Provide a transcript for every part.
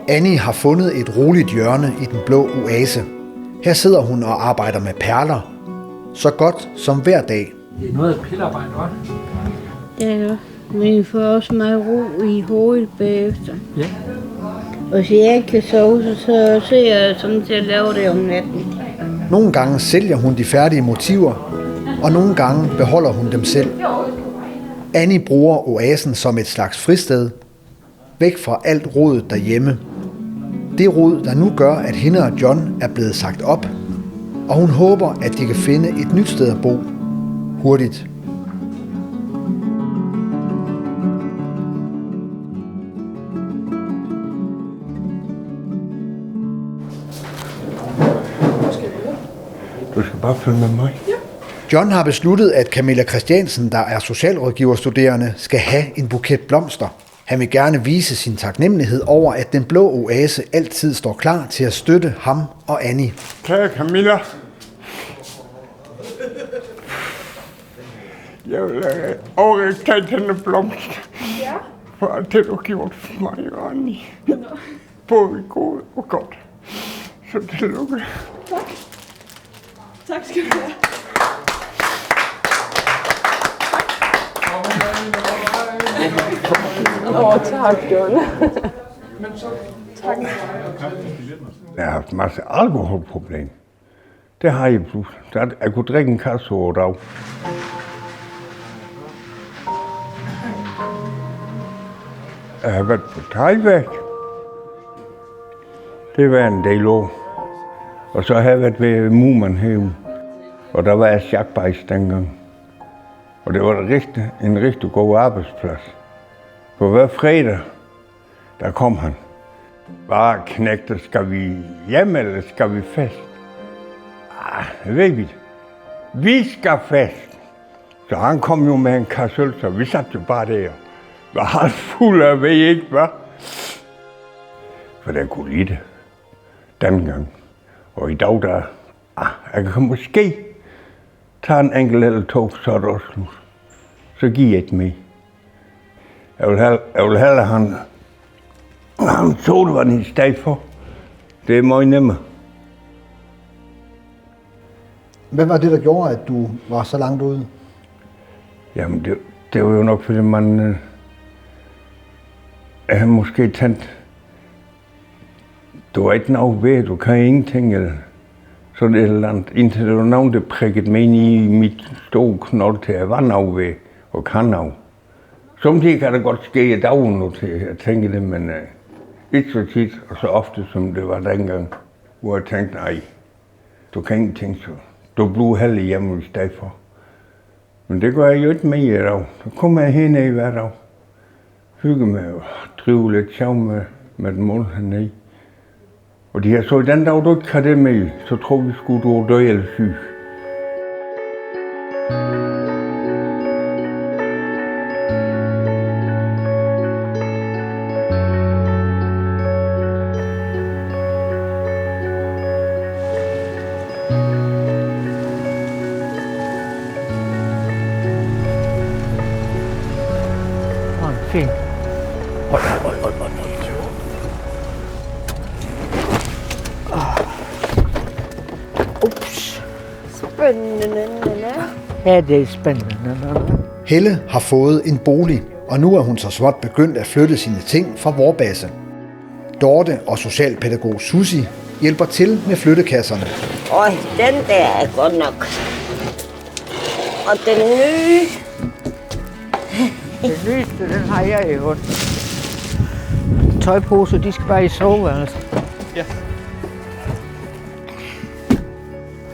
Annie har fundet et roligt hjørne i den blå oase. Her sidder hun og arbejder med perler. Så godt som hver dag. Det er noget af pillerarbejde, hva'? Ja, men får også meget ro i hovedet bagefter. Ja. Og hvis jeg ikke kan sove, så ser jeg sådan til at lave det om natten. Nogle gange sælger hun de færdige motiver, og nogle gange beholder hun dem selv. Annie bruger oasen som et slags fristed, væk fra alt rodet derhjemme. Det rod, der nu gør, at hende og John er blevet sagt op, og hun håber, at de kan finde et nyt sted at bo hurtigt. Du skal bare følge med mig. Ja. John har besluttet, at Camilla Christiansen, der er socialrådgiverstuderende, skal have en buket blomster. Han vil gerne vise sin taknemmelighed over, at den blå oase altid står klar til at støtte ham og Annie. Kære Camilla. Jeg vil overtage denne blomst. Ja. For det du gjort for mig og Annie. Både godt og godt. Så tillykke. Tak. Tak skal du have. Tak, John. Tak. Jeg har haft en masse alkoholproblem. Det har jeg pludselig. Jeg kunne drikke en kasse over dag. Jeg har været på teglværk. Det var en del år. Og så har jeg været ved Mumanhave. Og der var jeg sjakbejs dengang. Og det var en rigtig god arbejdsplads. For hver fredag, der kom han. Bare knægter, skal vi hjem, eller skal vi fest? Det ved vi. Vi skal fest. Så han kom jo med en kasse øl, så vi satte jo bare der. Var halvt fuld af, ved I ikke, hvad? For jeg kunne lide det. Dengang. Og i dag, der... jeg kan måske tage en enkelt eller to, så er det også slut. Så giver jeg et med. Jeg vil hellere han sodavand i stedet for. Det er meget nemmere. Hvad var det, der gjorde, at du var så langt ude? Jamen, det var jo nok, fordi man... jeg har måske tænkt... Du er ikke noget ved, du kan ingenting, eller sådan et eller andet. Indtil der var nogen, der prikkede mig ind i mit store knold til at være noget ved, og kan noget. Samtidig kan det godt ske, at der var noget til at tænke det, men ikke så tit og så ofte, som det var dengang, hvor jeg tænkte, nej, du kan ingenting, så du bliver heller hjemme i stedet for. Men det gør jeg jo ikke mere i dag. Så kommer jeg hernede hver dag. Hygge med og drive lidt sjov med den mål hernede. Og de har så, den dag du ikke kan det med, så tror vi sgu, du er død eller syg. Fint. Hold. Ups. Spændende. Ja, det er spændende. Helle har fået en bolig, og nu er hun så småt begyndt at flytte sine ting fra Vorbasse. Dorte og socialpædagog Susi hjælper til med flyttekasserne. Den der er godt nok. Og den nye. Den nyeste, den har jeg i hånden. Tøjposer, de skal bare i soveværelset. Ja.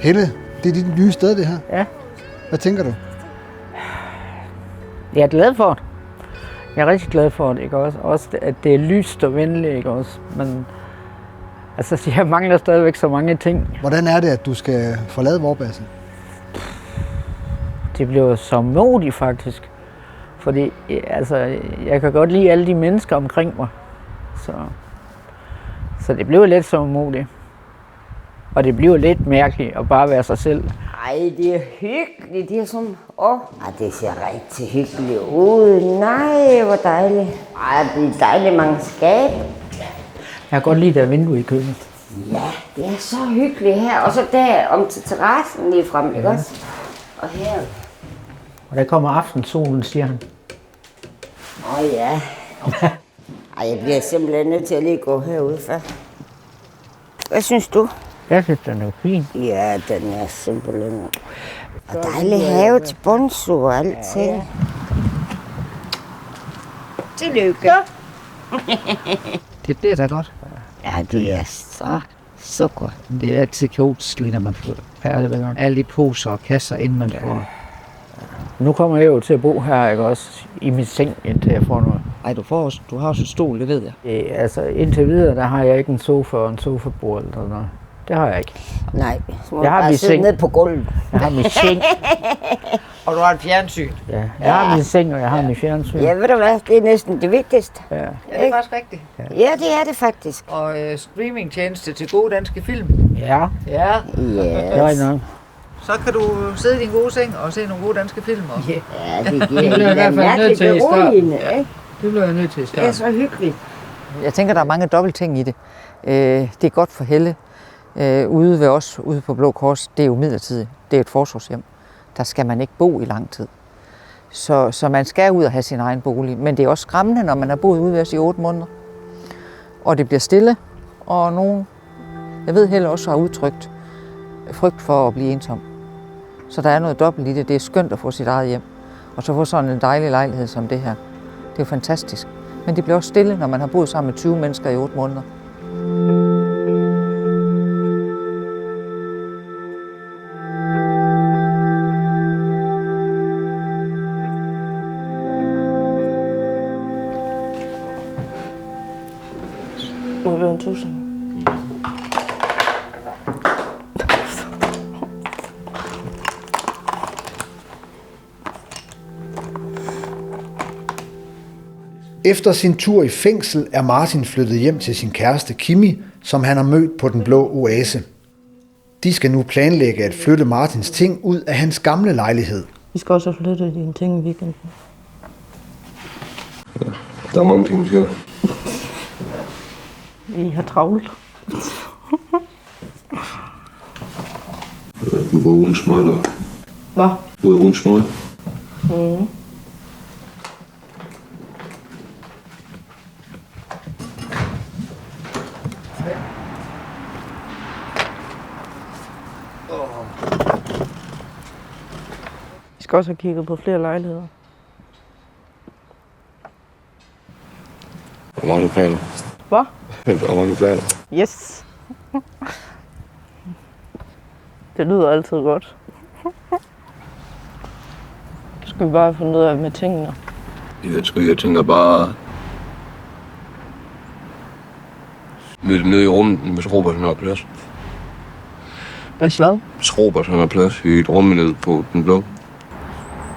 Helle, det er dit nye sted, det her. Ja. Hvad tænker du? Jeg er glad for det. Jeg er rigtig glad for det, ikke også? Også at det er lyst og venligt, ikke også? Men altså, jeg mangler stadigvæk så mange ting. Hvordan er det, at du skal forlade Vorbasse? Det bliver så modigt, faktisk. Fordi altså, jeg kan godt lide alle de mennesker omkring mig. Så det bliver lidt så modigt. Og det bliver lidt mærkeligt at bare være sig selv. Ej, det er hyggeligt. Det er sådan, det ser rigtig hyggeligt ud. Nej, hvor dejligt. Ej, det er dejligt mange skab. kan godt lide, der er vindue i køkkenet. Ja, det er så hyggeligt her. Og så der om til terrassen lige frem, ikke også? Og her. Og der kommer aftensolen, siger han. Ja. Ej, jeg bliver simpelthen nødt til at lige gå herude for. Hvad synes du? Jeg synes, den er fin. Ja, den er simpelthen. Og dejlig have til bundsur og alting. Tillykke. Det bliver da godt. Ja, det er så godt. Det er altid kaotisk, når man får perlevæggen. Alle de poser og kasser, inden man får. Nu kommer jeg jo til at bo her, ikke også, i min seng, indtil jeg får noget. Ej, du har også en stol, det ved jeg. Altså, indtil videre, der har jeg ikke en sofa og en sofabord eller noget. Det har jeg ikke. Nej, så må jeg har bare min sidde seng. ned på gulvet. Jeg har min seng. Og du har et fjernsyn. Ja, jeg har min seng, og jeg har min fjernsyn. Ja, ved du hvad, det er næsten det vigtigste. Ja. Ja, det er faktisk rigtigt. Ja, det er det faktisk. Og streamingtjeneste til gode danske film. Ja, Ja. det var nok. Så kan du sidde i din gode seng og se nogle gode danske film. Og... Yeah. Ja, det bliver giver jeg i hvert fald nødt til i starten. beroligende, ikke? Det bliver jeg nødt til at Det er starte. så hyggeligt. Jeg tænker, der er mange dobbeltting i det. Det er godt for Helle. Ude ved os, ude på Blå Kors, det er jo midlertidigt. Det er et forsorgshjem. Der skal man ikke bo i lang tid. Så man skal ud og have sin egen bolig. Men det er også skræmmende, når man har boet ude ved os i 8 måneder. Og det bliver stille. Og nogen, jeg ved Helle også har udtrykt frygt for at blive ensom. Så der er noget dobbelt i det. Det er skønt at få sit eget hjem. Og så få sådan en dejlig lejlighed som det her. Det er jo fantastisk. Men det bliver også stille, når man har boet sammen med 20 mennesker i 8 måneder. Må vi have en tusind? Efter sin tur i fængsel er Martin flyttet hjem til sin kæreste Kimi, som han har mødt på Den Blå Oase. De skal nu planlægge at flytte Martins ting ud af hans gamle lejlighed. Vi skal også have flyttet dine ting i weekenden. Der er mange ting, vi skal. Vi har travlt. Du var uden smøg, Hvad? Du var uden smøg. Vi skal også have kigget på flere lejligheder. Hvor mange planer? Hvad? Hvor mange planer? Yes. Det lyder altid godt. Så skal vi bare finde ud af med tingene. Jeg tænker bare... Nede i rummet, hvis Robert har plads. Hvad? Hvis Robert har plads i et rum nede på Den Blå.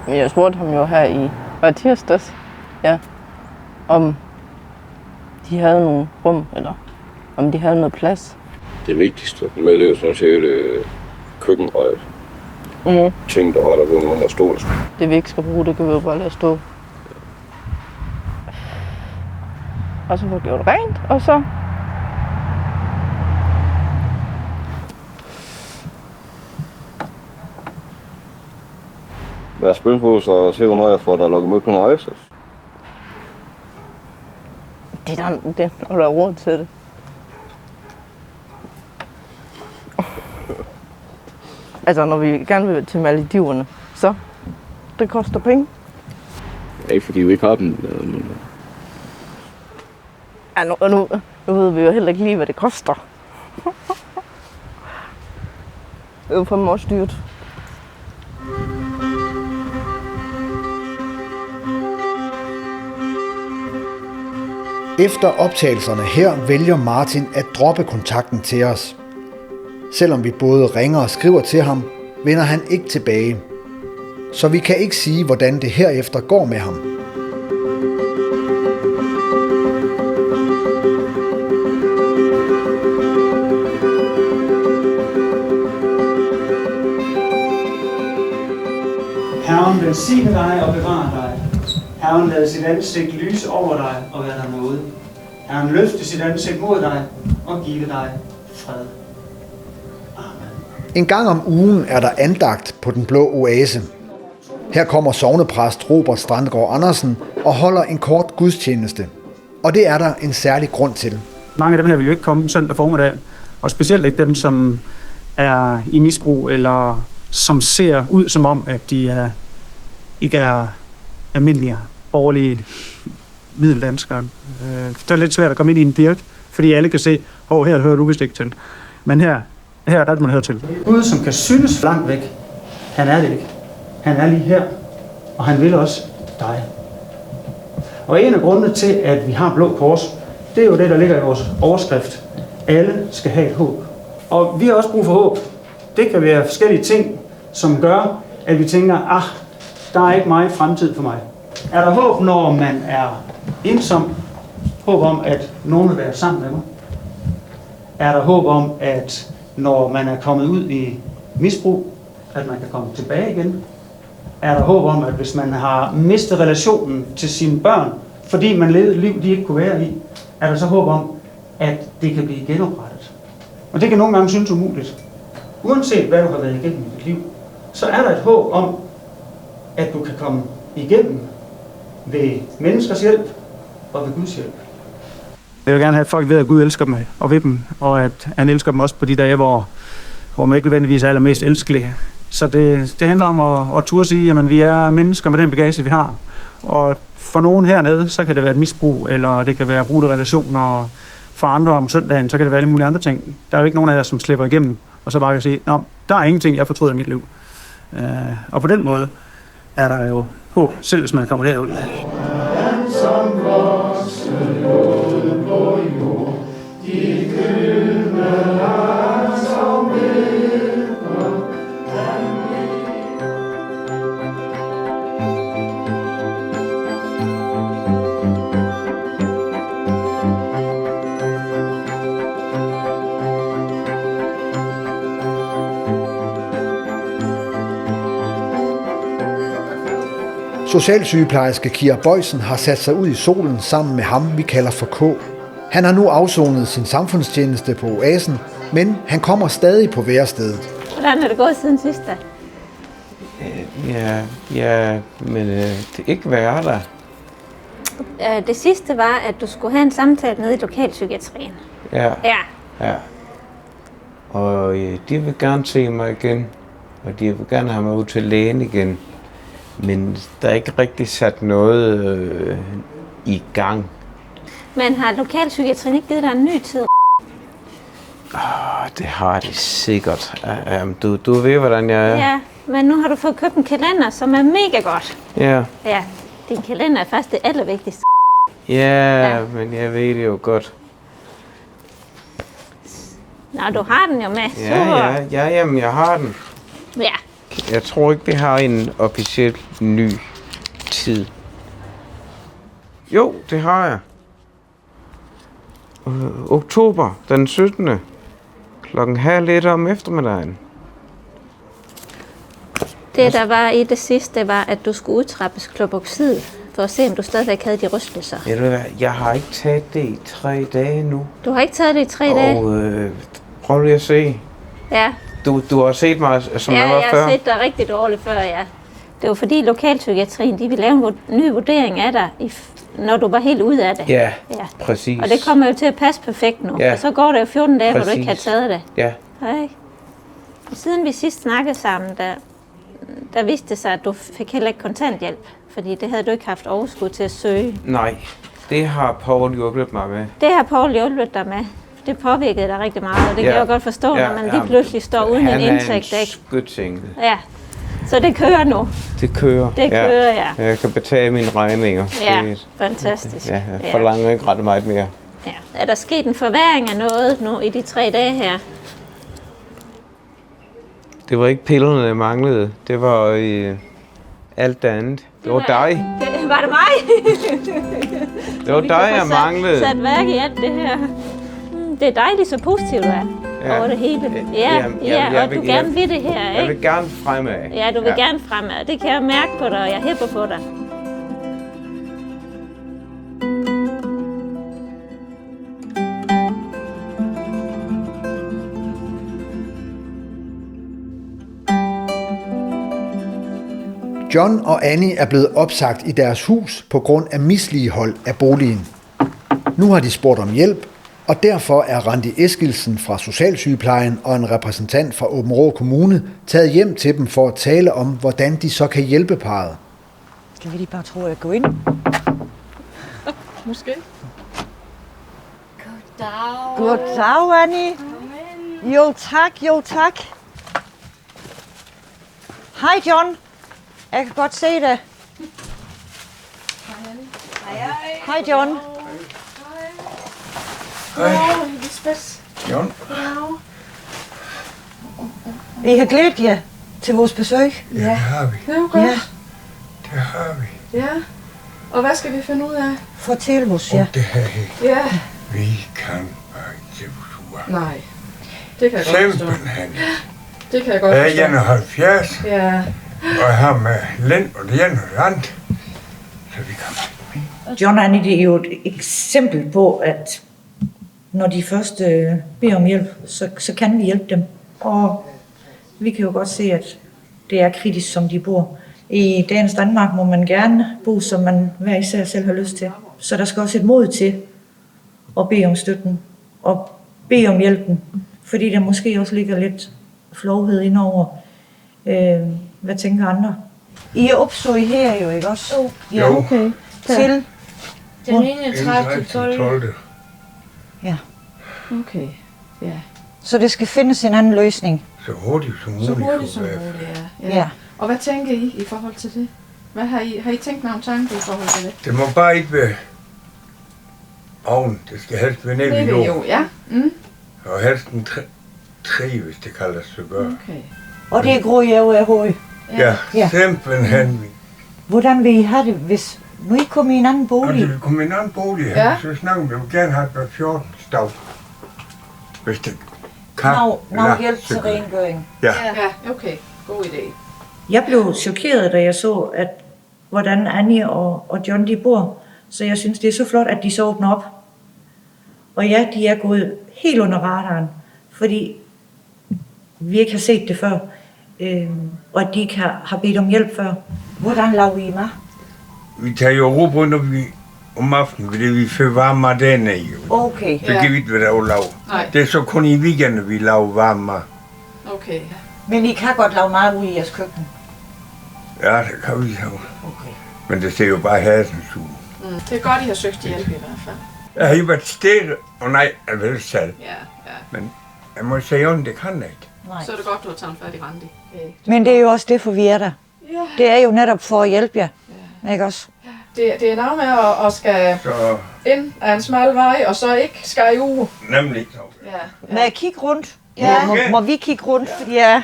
Men jeg spurgte ham jo her i tirsdags, ja, om de havde nogle rum, eller om de havde noget plads. Det vigtigste med det er sådan set køkkenrøjet. Ting, der holder ved under stolen. Det vi ikke skal bruge, det kan vi jo bare lade stå. Og så får gjort rent, og så... Hvad er spil på, så se hvornår jeg får dig lukket med på noget ekstra. Det er der er råd til det. Altså, når vi gerne vil til Maldiverne, så det koster penge. Ikke fordi vi ikke har dem. Ja, nu ved vi jo heller ikke lige, hvad det koster. Det er jo for mig også dyrt. Efter optagelserne her vælger Martin at droppe kontakten til os. Selvom vi både ringer og skriver til ham, vender han ikke tilbage. Så vi kan ikke sige, hvordan det herefter går med ham. Herren velsigne dig og bevare dig. Herren lader sit ansigt lyse over dig og være dig nådig. Han løfte sit ansigt mod dig og give dig fred. Amen. En gang om ugen er der andagt på Den Blå Oase. Her kommer sognepræst Robert Strandgaard Andersen og holder en kort gudstjeneste. Og det er der en særlig grund til. Mange af dem her vil jo ikke komme søndag formiddag, og specielt ikke dem, som er i misbrug, eller som ser ud som om, at de ikke er almindelige, borgerlige middeldanskere. Det er lidt svært at komme ind i en birk, fordi alle kan se, her hører du vist ikke til. Men her der er det, man hører til. Gud, som kan synes langt væk, han er det ikke. Han er lige her, og han vil også dig. Og en af grundene til, at vi har Blå Kors, det er jo det, der ligger i vores overskrift. Alle skal have et håb. Og vi har også brug for håb. Det kan være forskellige ting, som gør, at vi tænker, der er ikke meget fremtid for mig. Er der håb, når man er ensom? Håb om, at nogen vil være sammen med mig? Er der håb om, at når man er kommet ud i misbrug, at man kan komme tilbage igen? Er der håb om, at hvis man har mistet relationen til sine børn, fordi man levede et liv, de ikke kunne være i, er der så håb om, at det kan blive genoprettet? Og det kan nogle gange synes umuligt. Uanset hvad du har været igennem i dit liv, så er der et håb om, at du kan komme igennem ved menneskers hjælp og ved Guds hjælp. Jeg vil gerne have, at folk ved, at Gud elsker dem og ved dem, og at han elsker dem også på de dage, hvor man ikke nødvendigvis er allermest elskelige. Så det handler om at turde sige, at vi er mennesker med den bagage, vi har. Og for nogen hernede, så kan det være et misbrug, eller det kan være brudte relationer, og for andre om søndagen, så kan det være alle mulige andre ting. Der er jo ikke nogen af jer, som slipper igennem, og så bare kan sige, der er ingenting, jeg fortryder i mit liv. Og på den måde er der jo håb, selv hvis man kommer derud. Socialsygeplejerske Kira Bøjsen har sat sig ud i solen sammen med ham, vi kalder for K. Han har nu afsonet sin samfundstjeneste på Oasen, men han kommer stadig på værestedet. Hvordan er det gået siden sidst da? Men det er ikke værre der. Det sidste var, at du skulle have en samtale nede i lokalpsykiatrien. Ja. Og de vil gerne se mig igen, og de vil gerne have mig ud til lægen igen. Men der er ikke rigtig sat noget i gang. Men har lokalpsykiatrien ikke givet dig en ny tid? Det har de sikkert. Du ved, hvordan jeg er. Ja, men nu har du fået købt en kalender, som er mega godt. Ja. Ja, din kalender er faktisk det allervigtigste. Ja, men jeg ved det jo godt. Nå, du har den jo med. Ja, jamen jeg har den. Ja. Jeg tror ikke, det har en officiel ny tid. Jo, det har jeg. Oktober den 17. Klokken 12:30 om eftermiddagen. Det, der var i det sidste, var, at du skulle udtrappes kloboxid, for at se, om du stadigvæk havde de rystelser. Jeg har ikke taget det i 3 dage nu. Du har ikke taget det i 3 dage? Og prøv lige at se. Ja. Du har set mig, som jeg var før? Ja, jeg har set dig rigtig dårligt før, ja. Det var fordi lokalpsykiatrien, de ville lave en ny vurdering af dig, når du var helt ude af det. Ja, præcis. Og det kommer jo til at passe perfekt nu. Ja. Og så går det jo 14 dage, hvor du ikke har taget det. Ja. Okay. Og siden vi sidst snakkede sammen, der viste det sig, at du fik heller ikke kontanthjælp, fordi det havde du ikke haft overskud til at søge. Nej, det har Poul hjulpet mig med. Det har Poul hjulpet dig med. Det påvirkede dig rigtig meget, og det kan jeg godt forstå, når man lige pludselig står uden en indtægt. Han er en skytsengel. Ja, så det kører nu. Det kører. Det kører, ja. Jeg kan betale mine regninger. Ja, fantastisk. Ja, jeg forlanger ikke ret meget mere. Ja. Er der sket en forværring af noget nu i de 3 dage her? Det var ikke pillerne, der manglede. Det var alt det andet. Det var dig. Var det mig? Det var dig, jeg manglede. Sat værk i alt det her. Det er dejligt, så positivt du er over det hele. Ja, og du gerne vil det her, ikke? Jeg vil gerne fremad. Ja, du vil gerne fremad. Det kan jeg mærke på dig, og jeg hæpper på dig. John og Annie er blevet opsagt i deres hus på grund af misligehold af boligen. Nu har de spurgt om hjælp, og derfor er Randi Eskildsen fra Socialsygeplejen og en repræsentant fra Aabenraa Kommune taget hjem til dem for at tale om, hvordan de så kan hjælpe parret. Skal vi lige bare tro, at jeg går ind? Måske. Goddag, Annie. Jo tak, jo tak. Hej, John. Jeg kan godt se det. Hej, John. Hej. John. I har glædet jer til vores besøg. Ja, det har vi. Det er jo godt. Ja, Det har vi. Ja. Og hvad skal vi finde ud af? fortæl os, ja. Og det her, Ja. vi kan bare ikke sure. Nej. Det kan jeg godt forstå. Simpelthen. Det kan jeg godt Jeg er forstå. 71, Ja. og jeg har med Lind og det ene og det andet. Så vi kan. John og Annie, det er jo et eksempel på, at når de først beder om hjælp, så kan vi hjælpe dem. Og vi kan jo godt se, at det er kritisk, som de bor. I dagens Danmark må man gerne bo, som man hver især selv har lyst til. Så der skal også et mod til at bede om støtten og bede om hjælpen. Fordi der måske også ligger lidt flovhed indover. Hvad tænker andre? I er opsøg her jo, ikke også? Ja, okay. Til? Den 31.12. Ja. Okay. Ja. Så det skal findes en anden løsning. så hurtigt som muligt. Så hurtigt som kunne være. muligt, ja. Ja. Og hvad tænker I forhold til det? Hvad har I tænkt nogle tanker i forhold til det? Det må bare ikke være oven. Det skal helst være nede Det i vil jorden. jo, ja. Mm. Og helst en træ, hvis det kaldes så godt. Okay. Og det er Gråjæve af Høje. Ja, Ja. simpelthen. Hvordan vil I have det, hvis nu I kommer i en anden Og bolig? det vil komme i en anden bolig her, Ja. så snakker vi, vil gerne have et 14 stav. Hvis det kan. Nå, hjælp til rengøring. Ja. Ja, okay. God idé. Jeg blev chokeret, da jeg så, at hvordan Annie og John de bor. Så jeg synes, det er så flot, at de så åbner op. Og ja, de er gået helt under radaren, fordi vi ikke har set det før. Og at de ikke har bedt om hjælp før. Hvordan laver I mad? Vi tager jo råb rundt om aftenen, fordi vi får varm mad dernede. Okay. Det kan vi ikke, hvad der er at lave. Nej. Det er så kun i weekenden, vi laver varm mad. Okay. Men I kan godt lave mad ude i jeres køkken? Ja, det kan vi jo. Okay. Men det ser jo bare hasens ud. Det er godt, I har søgt hjælp i hvert fald. Jeg har jo været stille, og nej, jeg vil selv. Ja, ja. Men jeg må sige, at det kan jeg ikke. Nej. Så er det godt, du har taget fat i Randi. Men det er jo også det, for vi er der. Ja. Det er jo netop for at hjælpe jer. Ikke også? Det er noget med at skal Så ind af en smal vej, og så ikke skal i uge. nemlig. Ja. Må jeg kigge rundt? Ja. Må vi kigge rundt? Fordi ja.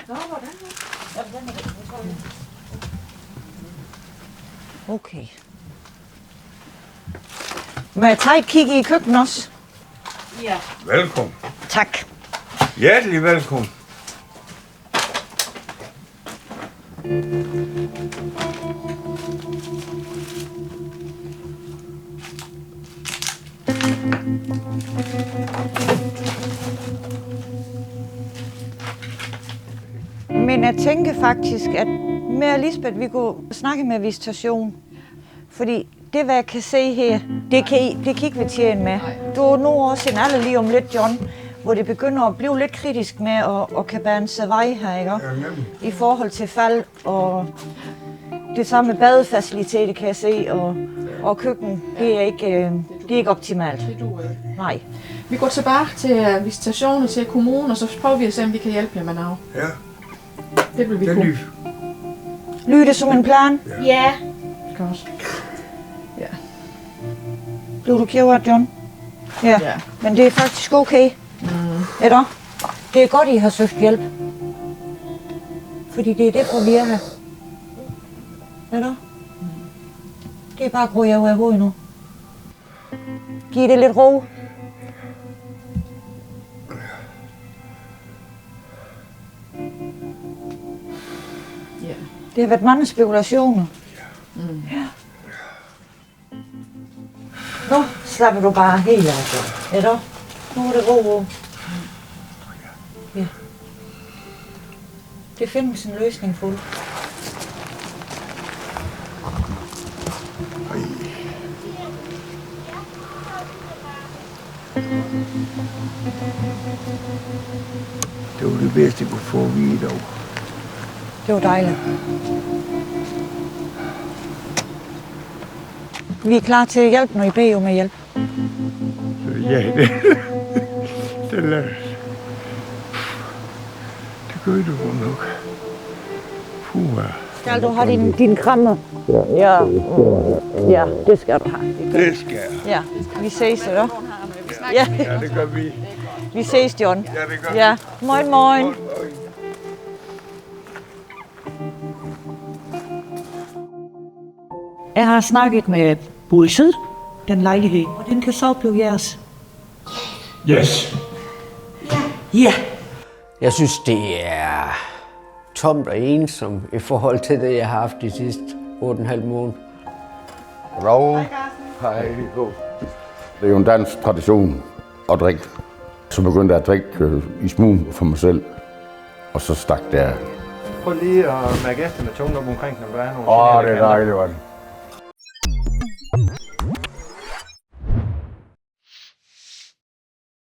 Okay. Må jeg tage et kig i køkkenet også? Ja. Velkommen. Tak. Hjertelig velkommen. Men jeg tænker faktisk, at med Lisbeth, vi kunne snakke med visitation. Fordi det, hvad jeg kan se her, det kan ikke vi tjene med. Du er nu også en alder lige om lidt, John, hvor det begynder at blive lidt kritisk med at kan bære sig vej her, ikke? I forhold til fald og det samme badefaciliteter, kan jeg se, og køkken, det er ikke optimalt. Det duer ikke. Nej. Vi går tilbage til visitationen til kommunen, og så prøver vi at se, om vi kan hjælpe jer med noget. Ja, Det vil vi det er kunne. nyt. Lyder det som en plan? Ja. Godt. Ja. Blev du ked af, John? Ja. Ja. Men det er faktisk okay. Eller? Det er godt, I har søgt hjælp. Fordi det er det, for vi er her. Eller? Det er bare at gryde af hovedet nu. Giv det lidt ro. Ja. Det har været mange spekulationer. Ja. Nu slapper du bare helt af, John. Eller? Nu er det ro. Ja. Det findes en løsning for det. Det var det bedste, jeg kunne få at vide dog. Det var dejligt. Vi er klar til at hjælpe, når I beder om at hjælpe. Ja, det lader. Det gør du nok. Puh. Skal du have din krammer? Ja. Ja, det skal du have. Det skal jeg. Ja, vi ses så. Ja. Ja, det gør vi. Vi ses, John. Ja, det gør vi. Ja, moin, moin. Jeg har snakket med Bolsød, den lejlighed, og den kan så blive jeres. Yes. Ja. Jeg synes, det er tomt og ensomt i forhold til det, jeg har haft de sidste 8,5 måneder. Goddag. Hej. Det er jo en dansk tradition at drikke. Så begyndte jeg at drikke i smug for mig selv. Og så stak der. Prøv lige at mærke efter med tungen op omkring, når der er nogle... Det er dejligt, var det.